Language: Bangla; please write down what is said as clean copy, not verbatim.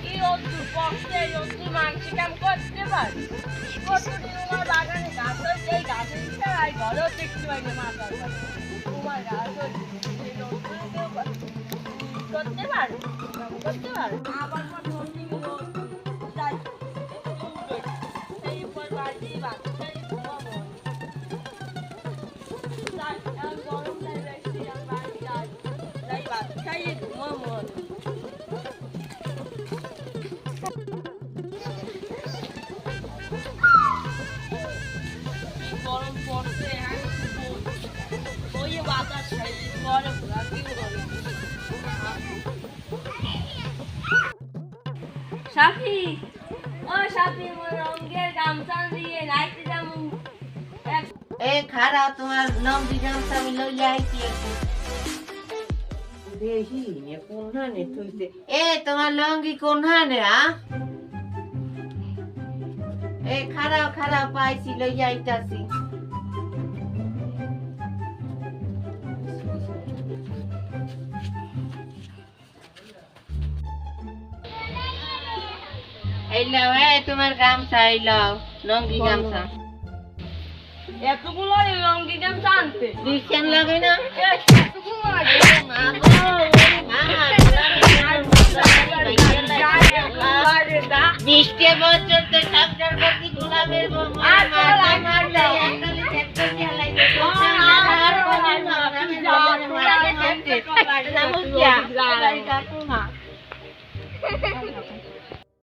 কি রোদ্দুর পড়ছে, রোদ্দুর মানসিক কাম করতে পারি। কতদিন আমার বাগানে গাছ হয়েছে, এই গাছের ভিতরে আর ঘরেও দেখতে পাই না মাথার কাছে। তোমার গাছ হয়েছে, এই রোদ্দুরে কেউ করতে পারে? করতে পারে? আবার পর রোদ্দুর রোদ, যাই, একটু উঠোই। সেই উপর বাড়ি বাচ্চাই ঘুমাবো। যাই, আর গরমটাই বেশি, আর বাড়ি যাই। যাই বাচ্চাই ঘুমাবো। গরম পড়ছে, হ্যাঁ, ওই বাতাস খাই গরম রাখি গরম। সাফি, ও সাফি, মোর রঙের গামছা দিয়ে নাইতে যামু। এ খারা তোমার লম্বি গামছা আমি লইয়া আইছি একটু দেখি নে কোনখানে থইছে। এ তোমার লঙ্গি কোনখানে? এ খারাপ খারাপ পাইছি লইয়া আইতাছি। এইলাও, তোমার গামছা এইলাও, লঙ্গি গামছা। এতগুলো রঙি গামছা আনতে ডিসকাউন্ট লাগে না? এতগুলো লাগে মা গো, বৃষ্টি বছর তো সবটার প্রতি গোলাপের